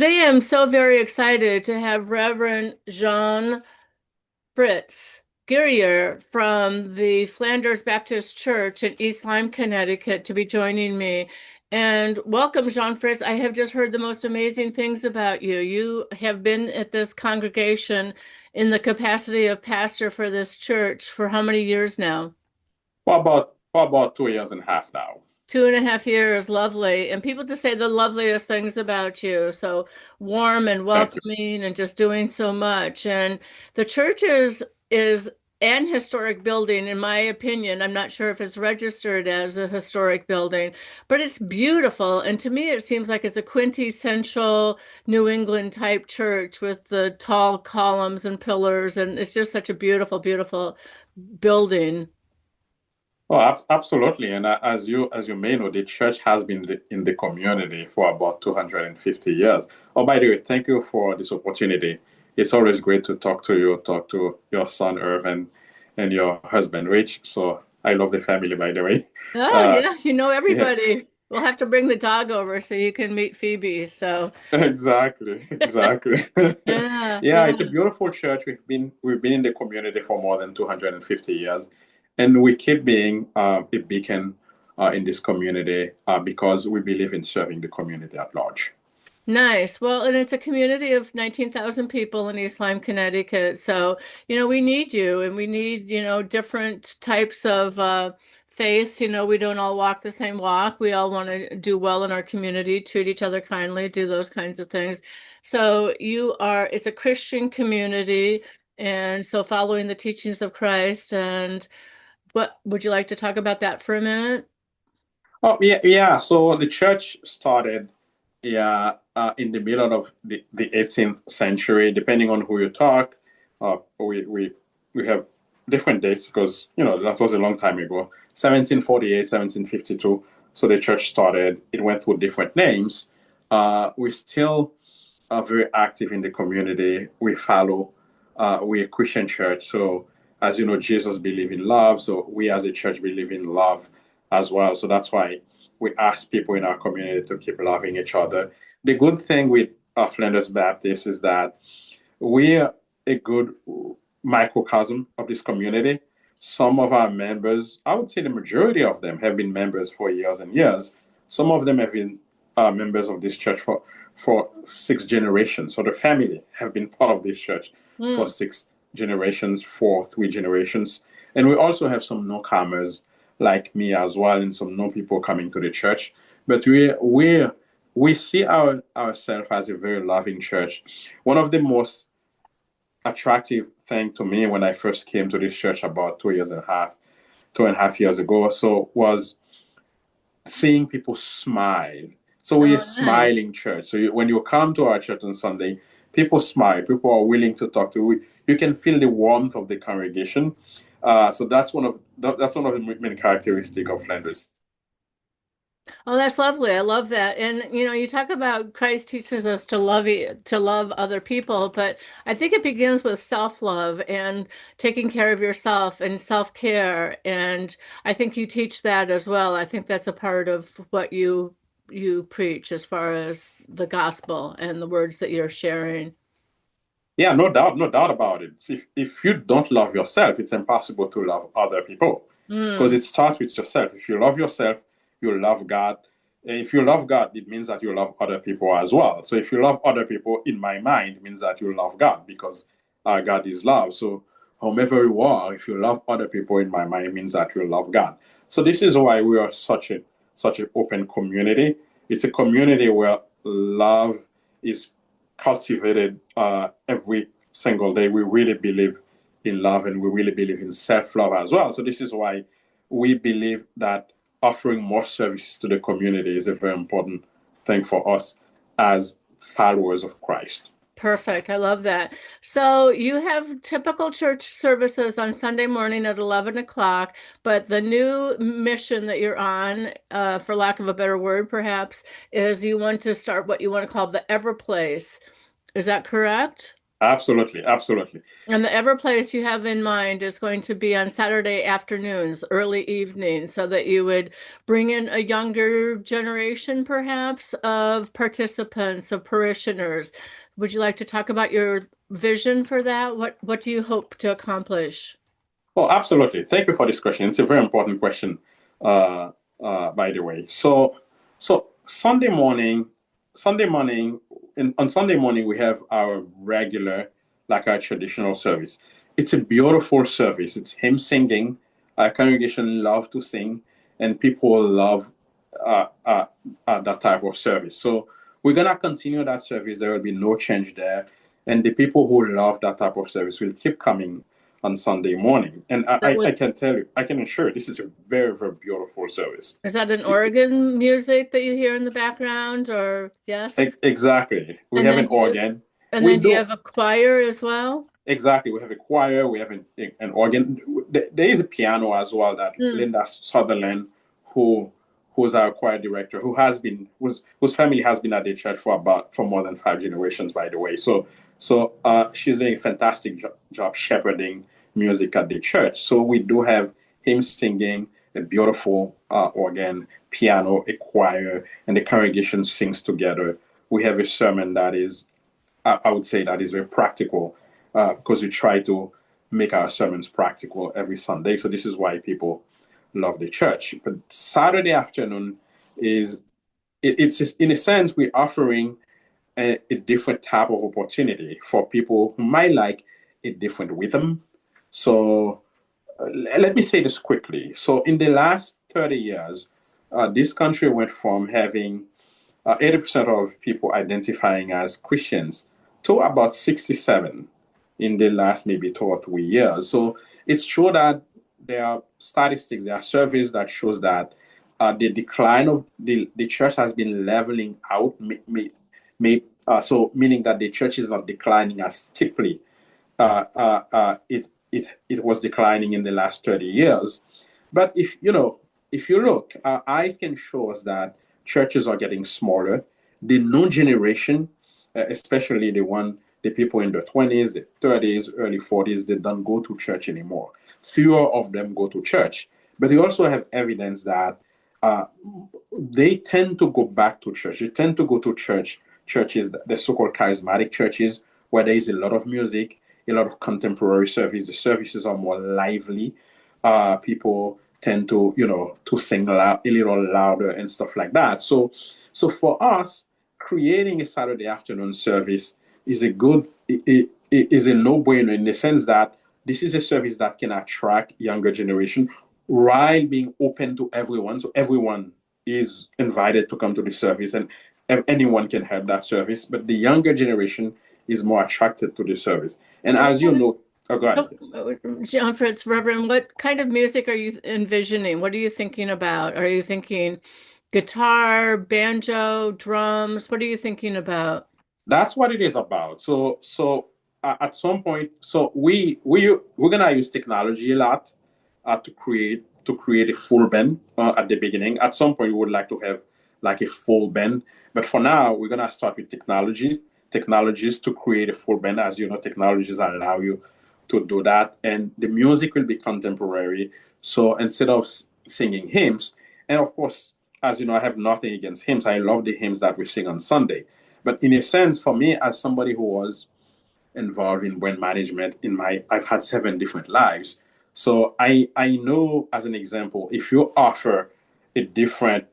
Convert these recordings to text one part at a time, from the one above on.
Today I'm so very excited to have Reverend Jean Fritz Guerrier from the Flanders Baptist Church in East Lyme, Connecticut, to be joining me. And welcome, Jean Fritz. I have just heard the most amazing things about you. You have been at this congregation in the capacity of pastor for this church for how many years now? For about 2 years and a half now. 2.5 years, lovely. And people just say the loveliest things about you. So warm and Thank you. welcoming and just doing so much. And the church is an historic building, in my opinion. I'm not sure if it's registered as a historic building, but it's beautiful. And to me, it seems like it's a quintessential New England type church with the tall columns and pillars. And it's just such a beautiful, beautiful building. Oh, absolutely. And as you may know, the church has been in the community for about 250 years. Oh, by the way, thank you for this opportunity. It's always great to talk to your son Irvin and your husband Rich. So I love the family, by the way. Oh, Uh, yeah, you know yeah, everybody. We'll have to bring the dog over so you can meet Phoebe. So, exactly, exactly. yeah, Yeah, yeah. it's a beautiful church. We've been in the community for more than 250 years, and we keep being a beacon in this community because we believe in serving the community at large. Nice. Well, and it's a community of 19,000 people in East Lyme, Connecticut. So, we need you and we need, different types of faiths. We don't all walk the same walk. We all want to do well in our community, treat each other kindly, do those kinds of things. So, it's a Christian community. And so, following the teachings of Christ. And what would you like to talk about that for a minute? Oh, yeah, yeah. So the church started, yeah, in the middle of the 18th century. Depending on who you talk, we have different dates because that was a long time ago. 1748, 1752. So the church started. It went through different names. We still are very active in the community. We follow. We're a Christian church, so as you know, Jesus believed in love. So we as a church believe in love as well. So that's why we ask people in our community to keep loving each other. The good thing with Flanders Baptist is that we're a good microcosm of this community. Some of our members, I would say the majority of them, have been members for years and years. Some of them have been members of this church for 6 generations. So the family have been part of this church for Hmm. 6 generations, for 3 generations. And we also have some newcomers like me as well, and some new people coming to the church. But we see ourselves as a very loving church. One of the most attractive thing to me when I first came to this church about 2.5 years ago or so was seeing people smile. So we're a Oh, nice. smiling church. So when you come to our church on Sunday, people smile. People are willing to talk to you. You can feel the warmth of the congregation. So that's one of the main characteristics of Flanders. Oh, that's lovely. I love that. And you talk about Christ teaches us to love other people, but I think it begins with self-love and taking care of yourself and self-care. And I think you teach that as well. I think that's a part of what you preach as far as the gospel and the words that you're sharing. Yeah, no doubt about it. If you don't love yourself, it's impossible to love other people because Mm. it starts with yourself. If you love yourself, you love God. And if you love God, it means that you love other people as well. So if you love other people, in my mind, it means that you love God because God is love. So however you are, if you love other people, in my mind, it means that you love God. So this is why we are such an open community. It's a community where love is cultivated every single day. We really believe in love and we really believe in self love as well. So, this is why we believe that offering more services to the community is a very important thing for us as followers of Christ. Perfect. I love that. So you have typical church services on Sunday morning at 11 o'clock, but the new mission that you're on, for lack of a better word, perhaps, is you want to start what you want to call the Ever Place. Is that correct? Absolutely, absolutely. And the Ever place you have in mind is going to be on Saturday afternoons, early evening, so that you would bring in a younger generation, perhaps, of participants, of parishioners. Would you like to talk about your vision for that? What do you hope to accomplish? Oh, absolutely. Thank you for this question. It's a very important question, by the way. So Sunday morning, on Sunday morning, we have our regular, like our traditional service. It's a beautiful service. It's hymn singing. Our congregation love to sing, and people love that type of service. So we're gonna continue that service. There will be no change there, and the people who love that type of service will keep coming on Sunday morning. And That I was can tell you, I can assure this is a very, very beautiful service. Is that an organ music that you hear in the background, or yes? Exactly. We And have then an do you organ. and We then do you do have a choir as well? exactly. We have a choir. We have an organ. There is a piano as well that Hmm. Linda Sutherland, who who's our choir director, whose family has been at the church for more than 5 generations, by the way. So she's doing a fantastic job shepherding music at the church. So we do have him singing, a beautiful organ, piano, a choir, and the congregation sings together. We have a sermon that is, I would say, that is very practical, because we try to make our sermons practical every Sunday. So this is why people love the church. But Saturday afternoon is it's just, in a sense, we're offering a different type of opportunity for people who might like a different rhythm. So let me say this quickly. So in the last 30 years, this country went from having 80% of people identifying as Christians to about 67 in the last maybe 2 or 3 years. So it's true that there are statistics, there are surveys that shows that the decline of the church has been leveling out, so meaning that the church is not declining as steeply it was declining in the last 30 years. But if you look, our eyes can show us that churches are getting smaller. The new generation, especially the people in the 20s, the 30s, early 40s, they don't go to church anymore. Fewer of them go to church. But you also have evidence that uh, they tend to go back to church. They tend to go to churches, the so-called charismatic churches, where there is a lot of music, a lot of contemporary service. The services are more lively. People tend to, to sing a little louder and stuff like that. So for us, creating a Saturday afternoon service is is a no-brainer in the sense that this is a service that can attract younger generation while being open to everyone. So everyone is invited to come to the service, and anyone can have that service. But the younger generation is more attracted to the service. And So, as you know, oh, go so, ahead. John Fritz, Reverend, what kind of music are you envisioning? What are you thinking about? Are you thinking guitar, banjo, drums? What are you thinking about? That's what it is about. So at some point, so we're gonna use technology a lot to create a full band at the beginning. At some point, we would like to have like a full band, but for now, we're gonna start with technologies to create a full band. As you know, technologies allow you to do that, and the music will be contemporary. So instead of singing hymns, and of course, as you know, I have nothing against hymns. I love the hymns that we sing on Sunday. But in a sense, for me, as somebody who was involved in brand management I've had 7 different lives. So I know, as an example, if you offer a different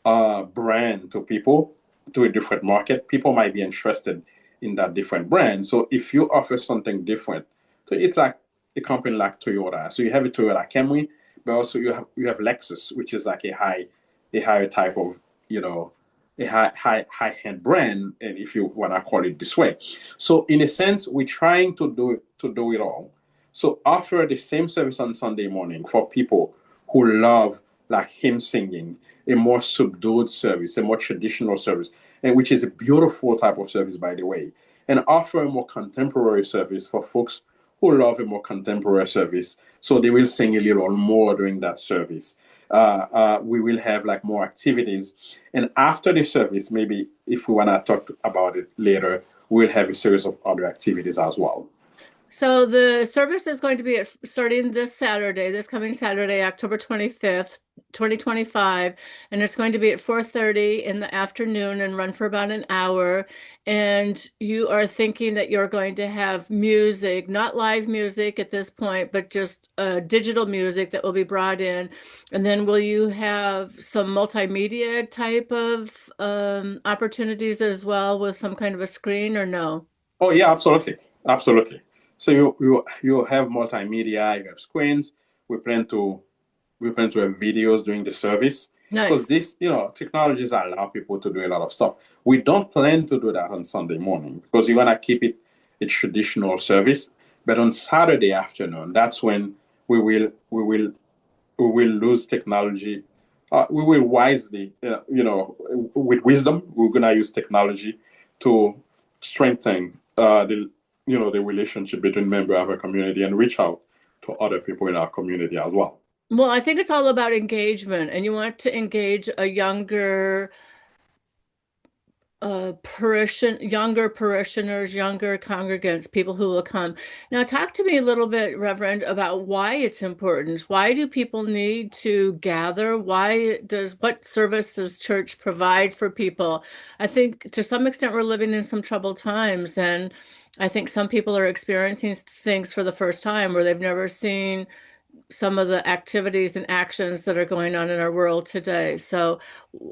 brand to people, to a different market, people might be interested in that different brand. So if you offer something different, so it's like a company like Toyota. So you have a Toyota Camry, but also you have Lexus, which is like a higher type of, you know a high end brand, and if you want to call it this way. So in a sense, we're trying to do it all. So offer the same service on Sunday morning for people who love like hymn singing, a more subdued service, a more traditional service, and which is a beautiful type of service, by the way. And offer a more contemporary service for folks who love a more contemporary service. So they will sing a little more during that service. We will have like more activities. And after the service, maybe if we want to talk about it later, we'll have a series of other activities as well. So the service is going to be starting this Saturday, this coming Saturday, October 25th, 2025, and it's going to be at 4:30 in the afternoon and run for about an hour. And you are thinking that you're going to have music, not live music at this point, but just digital music that will be brought in. And then will you have some multimedia type of opportunities as well with some kind of a screen or no? Oh yeah, absolutely, absolutely. So you have multimedia, you have screens. We plan to we plan to have videos during the service because Nice. this, technologies allow people to do a lot of stuff. We don't plan to do that on Sunday morning because we want to keep it a traditional service. But on Saturday afternoon, that's when we will we will we will lose technology. We will wisely, with wisdom, we're gonna use technology to strengthen the relationship between members of our community and reach out to other people in our community as well. Well, I think it's all about engagement, and you want to engage a younger parishioners, younger congregants, people who will come. Now, talk to me a little bit, Reverend, about why it's important. Why do people need to gather? What service does church provide for people? I think to some extent we're living in some troubled times, and I think some people are experiencing things for the first time where they've never seen some of the activities and actions that are going on in our world today. So,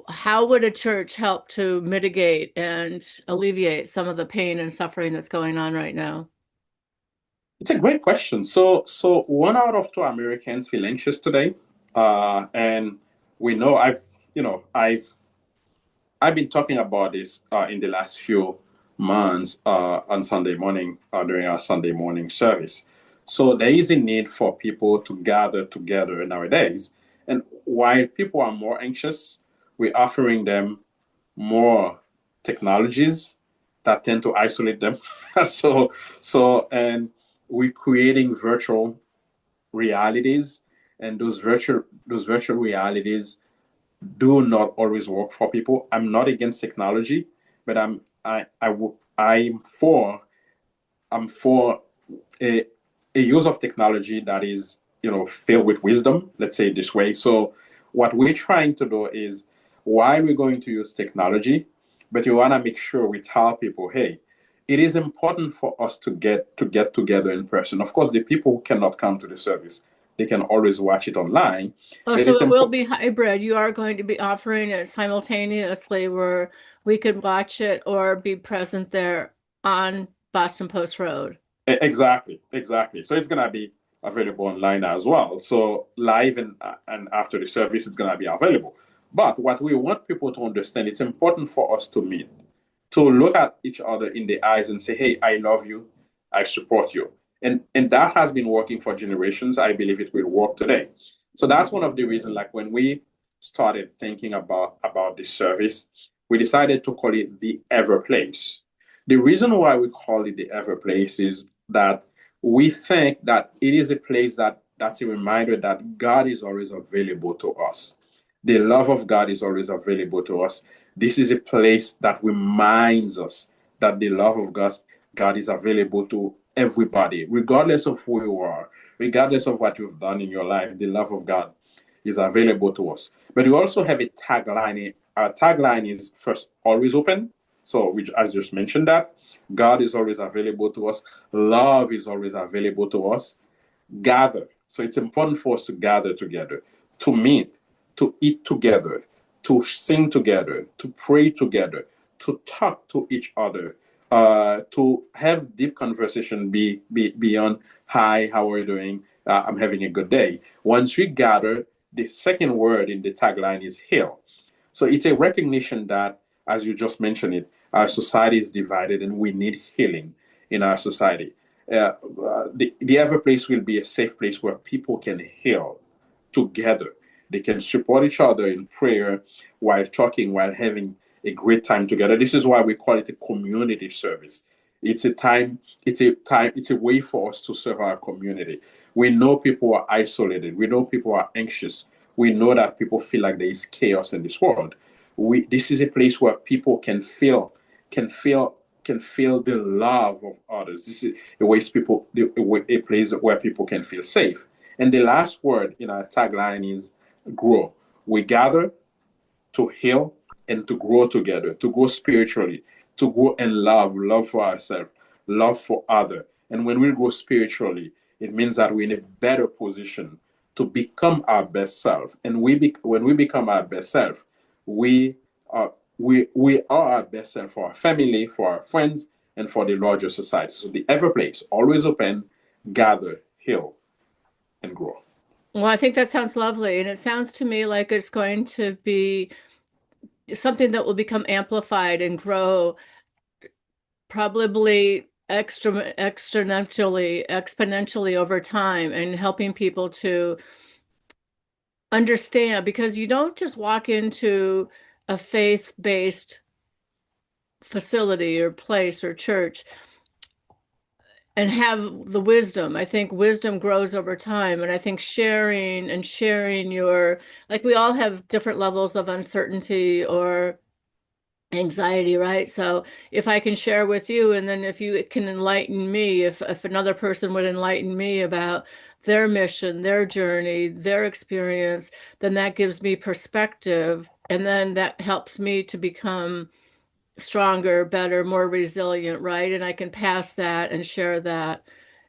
how would a church help to mitigate and alleviate some of the pain and suffering that's going on right now? It's a great question. So 1 out of 2 Americans feel anxious today, and we know I've been talking about this in the last few months on Sunday morning during our Sunday morning service. So there is a need for people to gather together nowadays, and while people are more anxious, we're offering them more technologies that tend to isolate them. And we're creating virtual realities, and those virtual realities do not always work for people. I'm not against technology, but I'm for a a use of technology that is filled with wisdom. Let's say it this way. So what we're trying to do is while we're going to use technology, but we want to make sure we tell people, hey, it is important for us to get together in person. Of course, the people who cannot come to the service, they can always watch it online, Oh, but so it's it will important. be hybrid. You are going to be offering it simultaneously where we could watch it or be present there on Boston Post Road. Exactly, exactly. So it's gonna be available online as well. So live and after the service, it's gonna be available. But what we want people to understand, it's important for us to meet, to look at each other in the eyes and say, "Hey, I love you, I support you," and that has been working for generations. I believe it will work today. So that's one of the reasons. Like when we started thinking about this service, we decided to call it the Ever Place. The reason why we call it the Ever Place is that we think that it is a place that's a reminder that God is always available to us. The love of God is always available to us. This is a place that reminds us that the love of God is available to everybody, regardless of who you are, regardless of what you've done in your life. The love of God is available to us. But we also have a tagline. Our tagline is first, always open. So, which, as just mentioned, that God is always available to us. Love is always available to us. Gather. So it's important for us to gather together, to meet, to eat together, to sing together, to pray together, to talk to each other, to have deep conversation beyond, hi, how are you doing? I'm having a good day. Once we gather, the second word in the tagline is heal. So it's a recognition that, as you just mentioned it, our society is divided and we need healing in our society. The Ever Place will be a safe place where people can heal together. They can support each other in prayer while talking, while having a great time together. This is why we call it a community service. It's a way for us to serve our community. We know people are isolated. We know people are anxious. We know that people feel like there is chaos in this world. This is a place where people can feel can feel the love of others. This is a place where people can feel safe. And the last word in our tagline is grow. We gather to heal and to grow together, to grow spiritually, to grow in love, love for ourselves, love for other. And when we grow spiritually, it means that we're in a better position to become our best self. And when we become our best self, we are we are our best self for our family, for our friends, and for the larger society. So the ever place, always open, gather, heal, and grow. Well, I think that sounds lovely. And it sounds to me like it's going to be something that will become amplified and grow probably exponentially over time and helping people to understand because you don't just walk into a faith-based facility or place or church and have the wisdom. I think wisdom grows over time. And I think sharing your, like we all have different levels of uncertainty or anxiety, right? So if I can share with you, and then if you can enlighten me, if another person would enlighten me about their mission, their journey, their experience, then that gives me perspective. And then that helps me to become stronger, better, more resilient, right? And I can pass that and share that.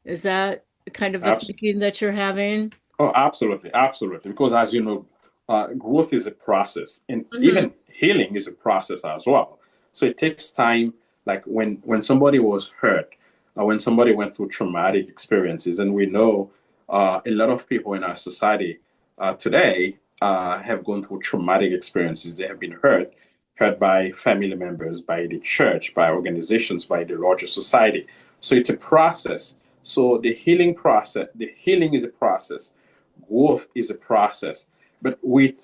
Is that kind of the Absolutely. thinking that you're having? Oh, absolutely, absolutely. Because as you know, growth is a process, and Hmm. even healing is a process as well. So it takes time. Like when somebody was hurt, when somebody went through traumatic experiences, and we know a lot of people in our society today have gone through traumatic experiences. They have been hurt by family members, by the church, by organizations, by the larger society. So it's a process. So the healing is a process, growth is a process. But we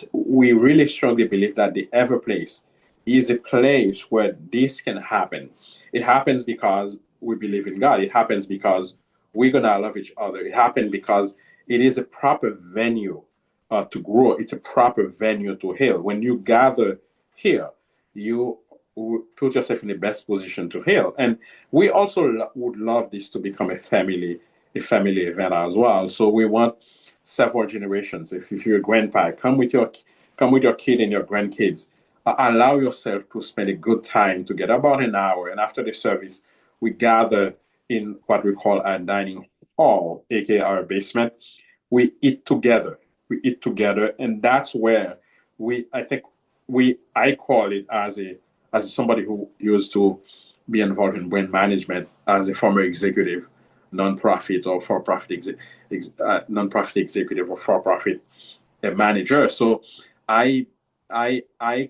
really strongly believe that the ever place is a place where this can happen. It happens because we believe in God. It happens because we're gonna love each other. It happens because it is a proper venue to grow. It's a proper venue to heal. When you gather here, you put yourself in the best position to heal. And we also would love this to become a family event as well. So we want several generations. If you're a grandpa, come with your kid and your grandkids. Allow yourself to spend a good time together, about an hour. And after the service, we gather in what we call our dining hall, aka our basement. We eat together. We eat together, and that's where I think I call it as somebody who used to be involved in brand management as a former executive, nonprofit or for-profit nonprofit executive or for-profit manager. So I I I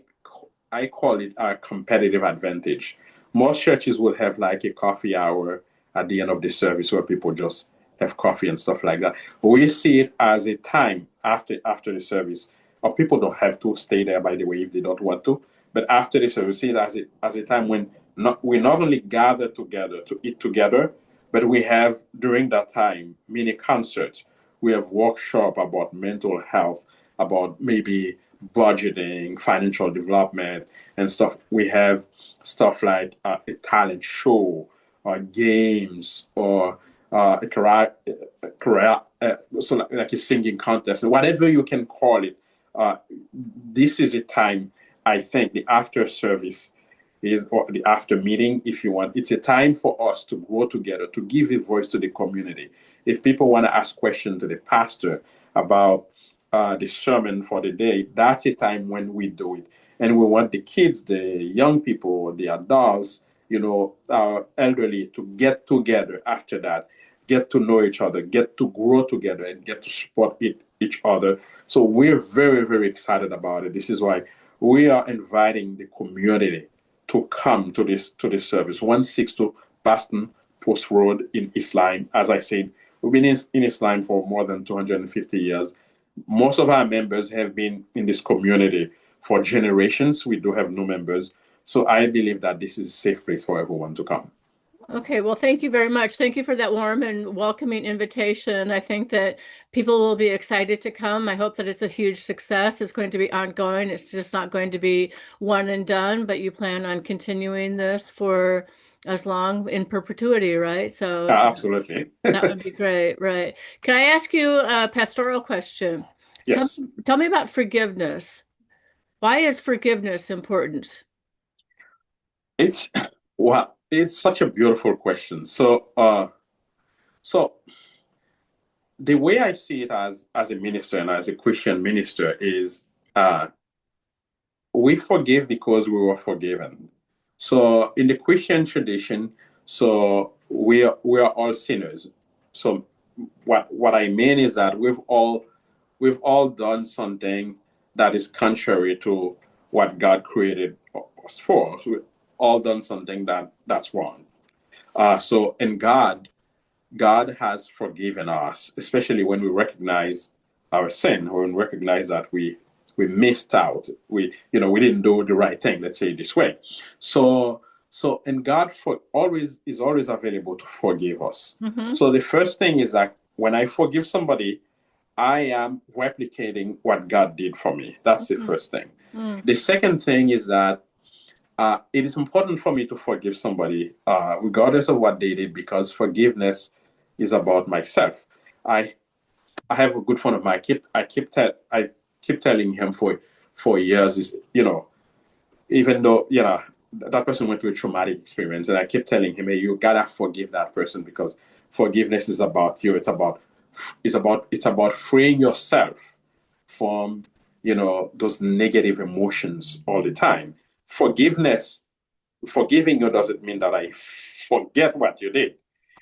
I call it our competitive advantage. Most churches will have like a coffee hour at the end of the service where people just have coffee and stuff like that. We see it as a time after the service, or people don't have to stay there by the way if they don't want to. But after the service, we see it as a time when we not only gather together to eat together, but we have during that time mini concerts. We have workshop about mental health, about maybe budgeting, financial development, and stuff. We have stuff like a talent show, or games, or so like a singing contest, whatever you can call it. This is a time, I think, the after service is, or the after meeting, if you want. It's a time for us to grow together, to give a voice to the community. If people want to ask questions to the pastor about the sermon for the day, that's a time when we do it. And we want the kids, the young people, the adults, our elderly to get together after that, get to know each other, get to grow together, and get to support each other. So we're very, very excited about it. This is why we are inviting the community to come to this service. 162 Boston Post Road in East Lyme. As I said, we've been in East Lyme for more than 250 years. Most of our members have been in this community for generations. We do have new members. So I believe that this is a safe place for everyone to come. Okay, well, thank you very much. Thank you for that warm and welcoming invitation. I think that people will be excited to come. I hope that it's a huge success. It's going to be ongoing. It's just not going to be one and done, but you plan on continuing this for as long in perpetuity, right? So Absolutely. that would be great, right? Can I ask you a pastoral question? Tell, Yes. tell me about forgiveness. Why is forgiveness important? It's well, it's such a beautiful question. So the way I see it as a minister and as a Christian minister is uh, we forgive because we were forgiven. So in the Christian tradition, so we are all sinners. So what I mean is that we've all done something that is contrary to what God created us for. So we've all done something that's wrong. So in God has forgiven us, especially when we recognize our sin, when we recognize that we missed out. We didn't do the right thing. Let's say it this way. And God for always is always available to forgive us. Hmm. So the first thing is that when I forgive somebody, I am replicating what God did for me. That's the first thing. Mm. The second thing is that it is important for me to forgive somebody, regardless of what they did, because forgiveness is about myself. I I have a good friend of mine. I keep telling him for years is even though that person went through a traumatic experience, and I keep telling him, hey, you gotta forgive that person because forgiveness is about you. It's about freeing yourself from those negative emotions all the time. Forgiveness Forgiving you doesn't mean that I forget what you did.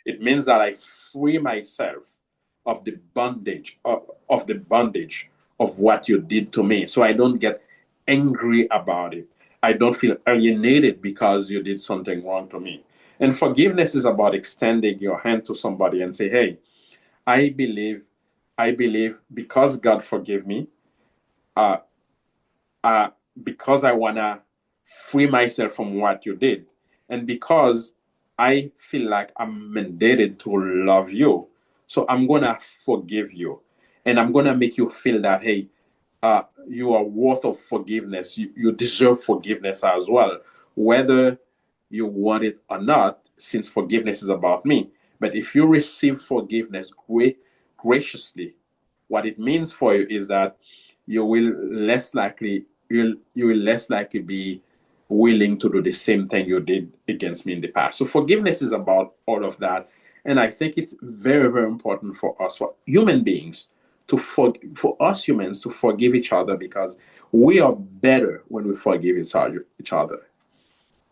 It means that I free myself of the bondage of what you did to me. So I don't get angry about it. I don't feel alienated because you did something wrong to me. And forgiveness is about extending your hand to somebody and say, hey, I believe, I believe because God forgave me, uh, uh, because I want to free myself from what you did. And because I feel like I'm mandated to love you. So I'm going to forgive you. And I'm going to make you feel that, hey, you are worth of forgiveness. You deserve forgiveness as well, whether you want it or not, since forgiveness is about me. But if you receive forgiveness graciously, what it means for you is that you will less likely be willing to do the same thing you did against me in the past. So forgiveness is about all of that, and I think it's very, very important for us, for human beings, for us humans to forgive each other because we are better when we forgive each other.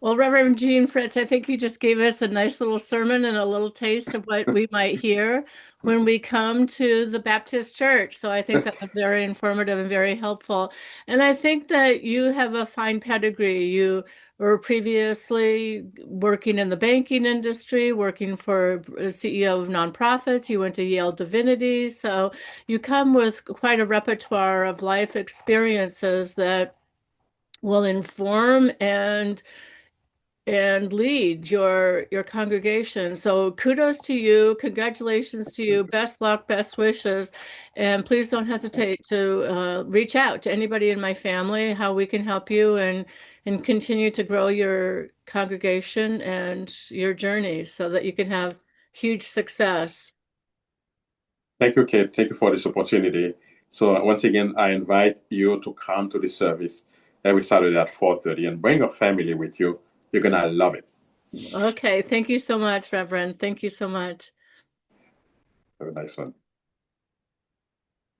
Well, Reverend Jean Fritz, I think you just gave us a nice little sermon and a little taste of what we might hear when we come to the Baptist Church. So I think that was very informative and very helpful. And I think that you have a fine pedigree. You were previously working in the banking industry, working for a CEO of nonprofits. You went to Yale Divinity. So you come with quite a repertoire of life experiences that will inform and lead your congregation. So kudos to you, congratulations to you, best luck, best wishes, and please don't hesitate to reach out to anybody in my family how we can help you and continue to grow your congregation and your journey so that you can have huge success. Thank you, Kate. Thank you for this opportunity. So once again, I invite you to come to the service every Saturday at 4:30 and bring your family with you. You're gonna love it. Okay, thank you so much, Reverend. Thank you so much. Have a nice one.